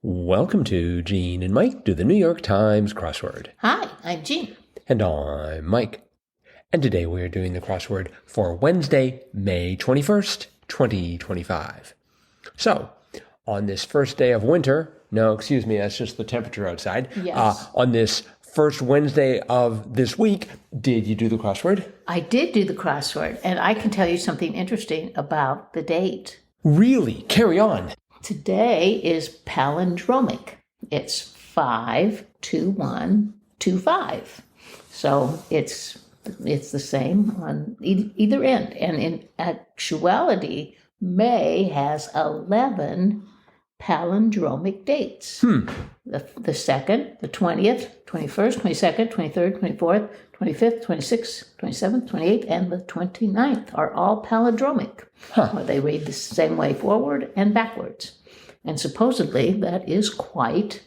Welcome to Gene and Mike do the New York Times crossword. Hi, I'm Jean. And I'm Mike. And today we are doing the crossword for Wednesday, May 21st, 2025. So, on this first day of winter, no, excuse me, that's just the temperature outside. Yes. On this first Wednesday of this week, did you do the crossword? I did do the crossword, and I can tell you something interesting about the date. Really? Carry on. Today is palindromic. It's 52125. So it's the same on either end. And in actuality, May has 11 palindromic dates. The 2nd, the 20th, 21st, 22nd, 23rd, 24th, 25th, 26th, 27th, 28th, and the 29th are all palindromic. Well, they read the same way forward and backwards. And supposedly that is quite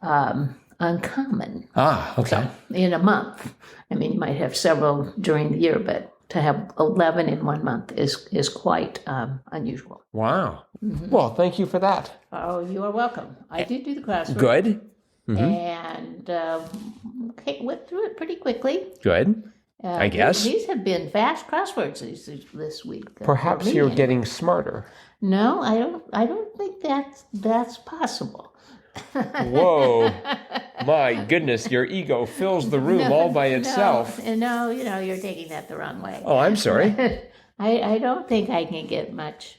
uncommon. Okay. So, in a month. I mean, you might have several during the year, but to have 11 in 1 month is quite unusual. Wow. Mm-hmm. Well, thank you for that. Oh, you are welcome. I did do the crossword. Good. Mm-hmm. And went through it pretty quickly. Good. I guess. These have been fast crosswords this week. Perhaps you're getting smarter. No, I don't think that's possible. Whoa. My goodness, your ego fills the room all by itself. No, you're taking that the wrong way. Oh, I'm sorry. I don't think I can get much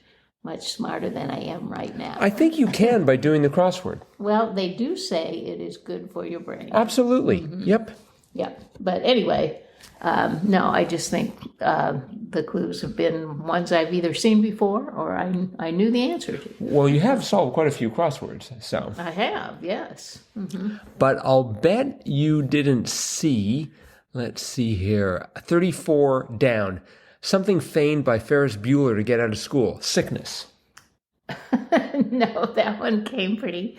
smarter than I am right now. I think you can by doing the crossword. Well, they do say it is good for your brain. Absolutely. Mm-hmm. Yep. But anyway, no, I just think the clues have been ones I've either seen before or I knew the answer to. Well, you have solved quite a few crosswords, so. I have, yes. Mm-hmm. But I'll bet you didn't see, let's see here, 34 down. Something feigned by Ferris Bueller to get out of school. Sickness. No, that one came pretty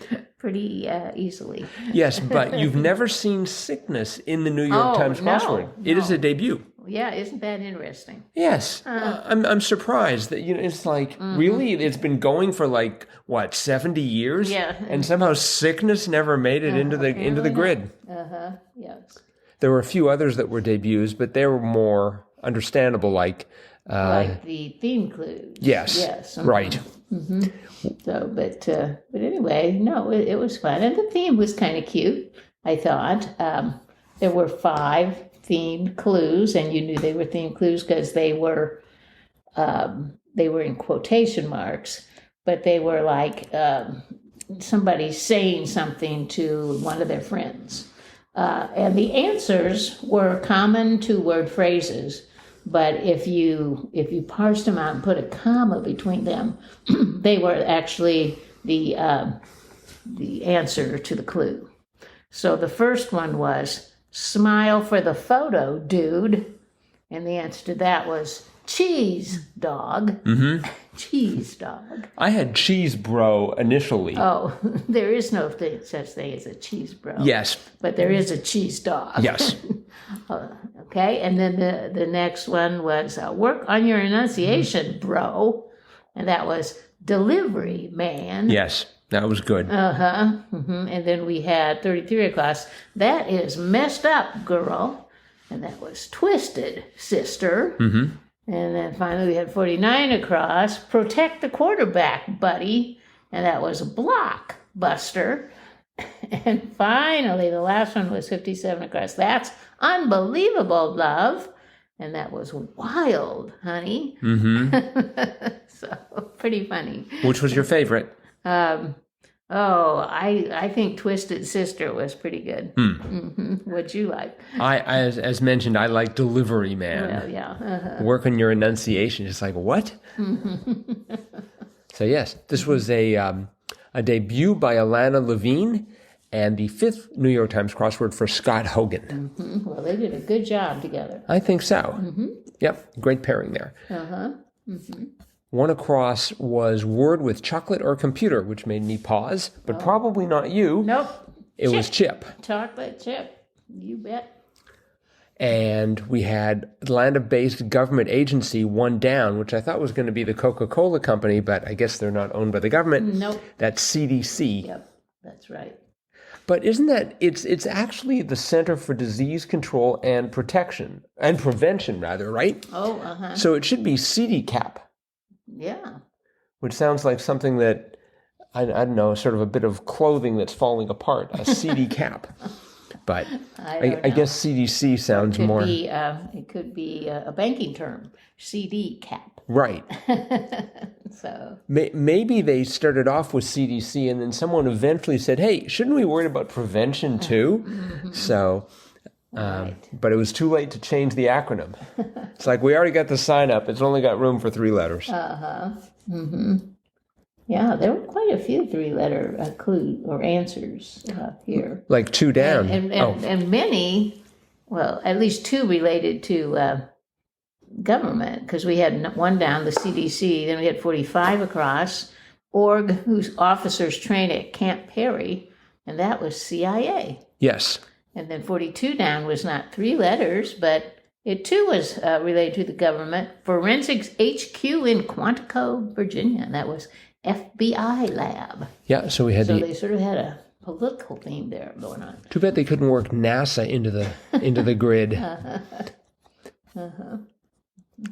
easily. Yes, but you've never seen sickness in the New York Times crossword. No. It is a debut. Yeah, isn't that interesting? Yes, I'm surprised that it's like really it's been going for 70 years. Yeah, and somehow sickness never made it into the grid. Yes. There were a few others that were debuts, but they were more understandable, like the theme clues. Yes. Right. Mm-hmm. So, but anyway, no, it was fun, and the theme was kind of cute. I thought there were 5 themed clues, and you knew they were themed clues because they were in quotation marks, but they were like somebody saying something to one of their friends, and the answers were common 2-word phrases. But if you parsed them out and put a comma between them, they were actually the answer to the clue. So the first one was, smile for the photo, dude. And the answer to that was, cheese, dog. Mm-hmm. Cheese, dog. I had cheese bro initially. Oh, there is no such thing as a cheese bro. Yes. But there is a cheese dog. Yes. Okay, and then the next one was work on your enunciation, bro. And that was delivery, man. Yes, that was good. Mm-hmm. And then we had 33 across. That is messed up, girl. And that was twisted, sister. Mm-hmm. And then finally we had 49 across. Protect the quarterback, buddy. And that was block, buster. And finally, the last one was 57 across. That's unbelievable, love. And that was wild, honey. Mm-hmm. So, pretty funny. Which was your favorite? I think Twisted Sister was pretty good. Mm-hmm. What'd you like? As mentioned, I like Delivery Man. Well, yeah. Work on your enunciation. It's like, what? So, yes, this was a debut by Alana Levine and the 5th New York Times crossword for Scott Hogan. Mm-hmm. Well, they did a good job together. I think so. Mm-hmm. Yep, great pairing there. Mm-hmm. One across was word with chocolate or computer, which made me pause, but probably not you. Nope. It was chip. Chocolate chip. You bet. And we had Atlanta-based government agency one down, which I thought was going to be the Coca-Cola company, but I guess they're not owned by the government. Nope. That's CDC. Yep. That's right. But isn't that it's actually the Center for Disease Control and Protection and Prevention, rather, right? Oh, uh-huh. So it should be CDCAP, Yeah. which sounds like something that I don't know, sort of a bit of clothing that's falling apart, a CD cap. But I guess CDC sounds more. It could be a banking term, CD cap. Right. So Maybe they started off with CDC and then someone eventually said, hey, shouldn't we worry about prevention too? Mm-hmm. So, right. but it was too late to change the acronym. It's like, we already got the sign up. It's only got room for 3 letters. Uh-huh. Mm-hmm. Yeah, there were quite a few 3-letter clues or answers here. Like 2 down. And many, well, at least 2 related to government, because we had 1 down, the CDC, then we had 45 across, org, whose officers train at Camp Perry, and that was CIA. Yes. And then 42 down was not 3 letters, but it too was related to the government. Forensics HQ in Quantico, Virginia, and that was FBILAB. Yeah, so we had they sort of had a political theme there going on. Too bad they couldn't work NASA into the grid.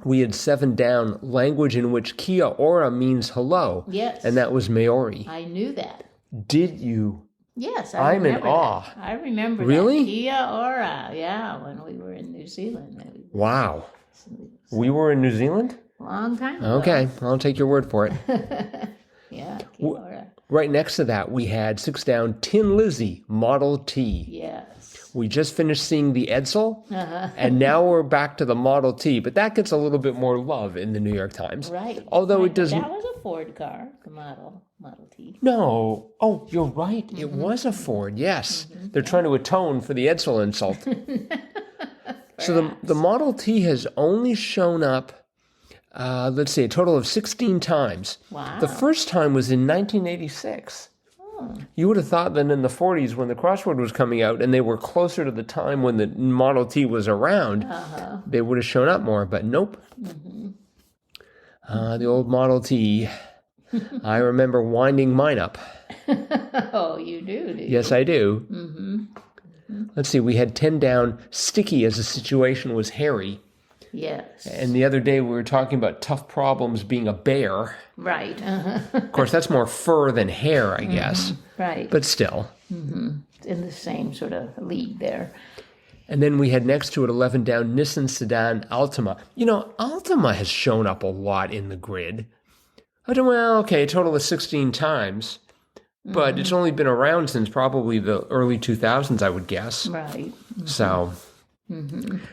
We had 7 down, language in which kia ora means hello. Yes. And that was Maori. I knew that. Did you? Yes, I'm in remember awe. that. I remember Really? that. Kia ora, yeah, when we were in New Zealand. Wow. We were in New Zealand? Long time ago. Okay, I'll take your word for it. Yeah, kia ora. Right next to that, we had 6 down, Tin Lizzie, Model T. Yes. We just finished seeing the Edsel, and now we're back to the Model T, but that gets a little bit more love in the New York Times. Right. Although it doesn't. That was a Ford car, the Model T. No. Oh, you're right. It was a Ford, yes. They're trying to atone for the Edsel insult. So the Model T has only shown up, let's see, a total of 16 times. Wow. The first time was in 1986. You would have thought that in the 40s when the crossword was coming out and they were closer to the time when the Model T was around, they would have shown up more, but nope. The old Model T. I remember winding mine up. Oh, you do you? Yes, I do. Let's see, we had 10 down, sticky as the situation was hairy. Yes. And the other day we were talking about tough problems being a bear. Right. Of course, that's more fur than hair, I guess. Right. But still. In the same sort of league there. And then we had next to it 11 down, Nissan Sedan Altima. You know, Altima has shown up a lot in the grid. Well, okay, a total of 16 times. But it's only been around since probably the early 2000s, I would guess. Right. So...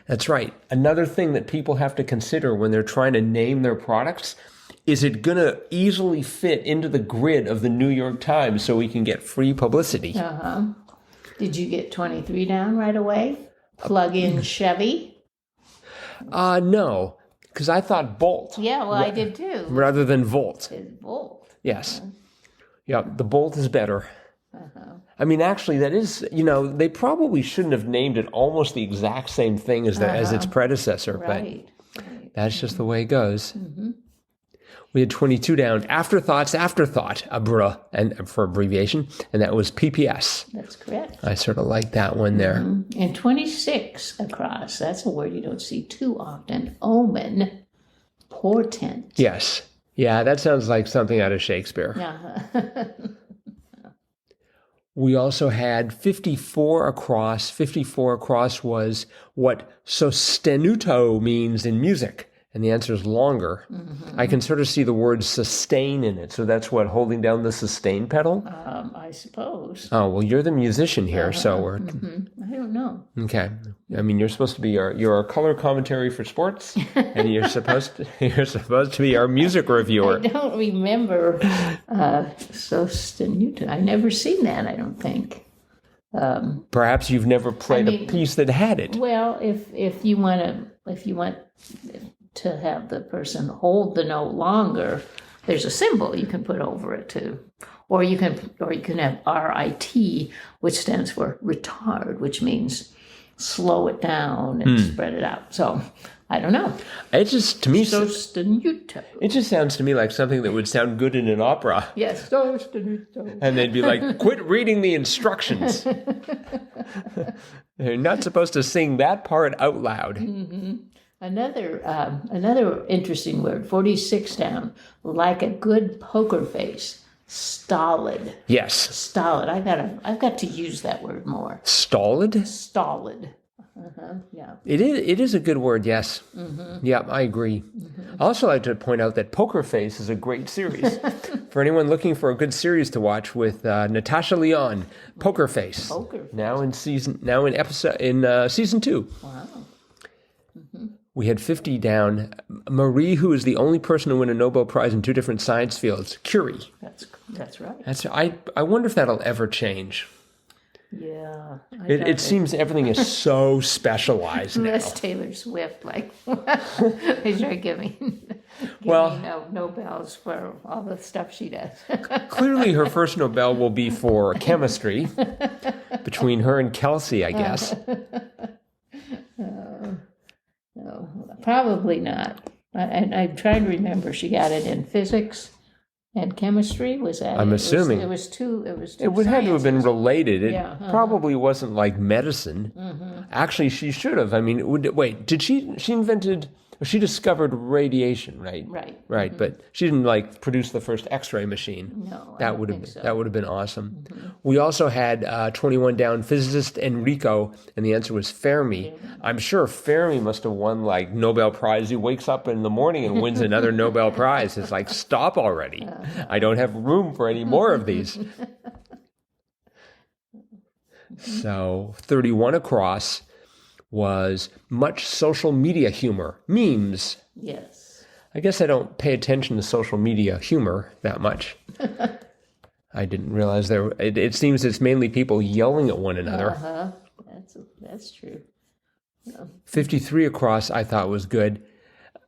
That's right. Another thing that people have to consider when they're trying to name their products, is it going to easily fit into the grid of the New York Times so we can get free publicity? Did you get 23 down right away? Plug-in Chevy? No, because I thought Bolt. Yeah, well, I did too. Rather than Volt. It's Bolt. Yes. Yeah, the Bolt is better. I mean, actually, that is, you know, they probably shouldn't have named it almost the exact same thing as as its predecessor, Right. but that's just the way it goes. We had 22 down, afterthought, and for abbreviation, and that was PPS. That's correct. I sort of like that one there. And 26 across. That's a word you don't see too often. Omen. Portent. Yes. Yeah, that sounds like something out of Shakespeare. We also had 54 across. 54 across was what SOSTENUTO means in music. And the answer is longer. I can sort of see the word sustain in it. So that's what, holding down the sustain pedal? I suppose. Oh, well, you're the musician here, so we're... I don't know. Okay. I mean, you're supposed to be you're our color commentary for sports, and you're supposed to be our music reviewer. I don't remember SOSTENUTO. I've never seen that, I don't think. Perhaps you've never played a piece that had it. Well, if you want to have the person hold the note longer, there's a symbol you can put over it too. Or you can have RIT, which stands for retard, which means slow it down and spread it out. So I don't know. It just, to me, Sostenuto. it just sounds to me like something that would sound good in an opera. Yes, sostenuto. And they'd be like, quit reading the instructions. They're not supposed to sing that part out loud. Mm-hmm. Another interesting word, 46 down, like a good poker face. Stolid. Yes. Stolid. I've got to use that word more. Stolid? Stolid. Yeah. It is a good word, yes. Yeah, I agree. I also like to point out that Poker Face is a great series. For anyone looking for a good series to watch with Natasha Lyonne, Poker Face. Poker Face. Now in season 2. Wow. We had 50 down. Marie, who is the only person to win a Nobel Prize in 2 different science fields. Curie. That's right. I wonder if that'll ever change. Yeah. It seems everything is so specialized now. Unless Taylor Swift, they start giving Nobels for all the stuff she does. Clearly her first Nobel will be for chemistry, between her and Kelsey, I guess. No, probably not. I'm trying to remember. She got it in physics and chemistry. Was that? I'm assuming it was two. It would have to have been related. It Yeah, probably wasn't like medicine. Actually, she should have. I mean, did she invented? She discovered radiation, right? Right. But she didn't produce the first X-ray machine. No, that I would don't have think so. that would have been awesome. We also had 21 down physicist Enrico, and the answer was Fermi. I'm sure Fermi must have won Nobel Prize. He wakes up in the morning and wins another Nobel Prize. It's like, stop already! I don't have room for any more of these. So 31 across was much social media humor, memes. Yes. I guess I don't pay attention to social media humor that much. I didn't realize it seems it's mainly people yelling at one another. That's true. Yeah. 53 across I thought was good.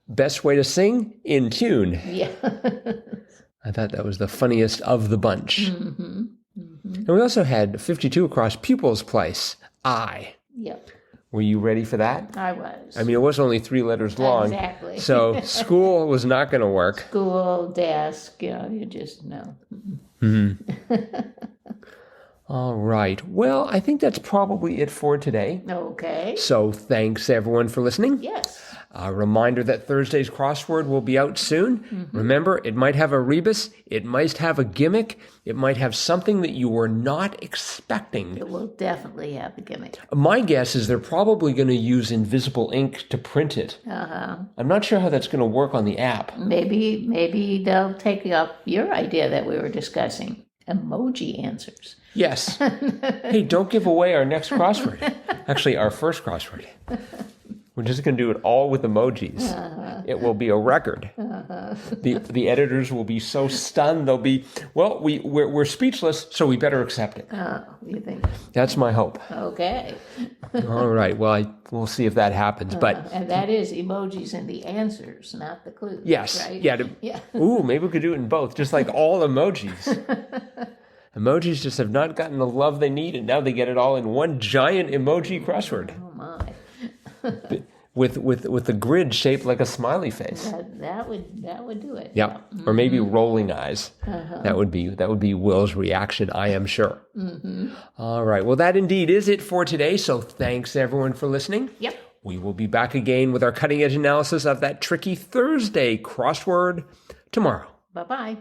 Best way to sing? In tune. Yeah. I thought that was the funniest of the bunch. And we also had 52 across pupil's place. I. Yep. Were you ready for that? I was. I mean, it was only 3 letters long. Exactly. So school was not going to work. School, desk, you just know. All right. Well, I think that's probably it for today. Okay. So thanks, everyone, for listening. Yes. A reminder that Thursday's crossword will be out soon. Remember, it might have a rebus, it might have a gimmick, it might have something that you were not expecting. It will definitely have a gimmick. My guess is they're probably going to use invisible ink to print it. I'm not sure how that's going to work on the app. Maybe they'll take up your idea that we were discussing. Emoji answers. Yes. Hey, don't give away our next crossword. Actually, our first crossword. We're just going to do it all with emojis. It will be a record. The editors will be so stunned. They'll be, we're speechless, so we better accept it. Oh, you think? That's my hope. Okay. All right. Well, we'll see if that happens. But And that is emojis and the answers, not the clues. yes. Right? Yeah. Ooh, maybe we could do it in both, just like all emojis. Emojis just have not gotten the love they need, and now they get it all in one giant emoji crossword. Oh, my. with the grid shaped like a smiley face. That would do it. Yeah, or maybe rolling eyes. That would be Will's reaction, I am sure. All right. Well, that indeed is it for today. So thanks everyone for listening. Yep. We will be back again with our cutting edge analysis of that tricky Thursday crossword tomorrow. Bye-bye.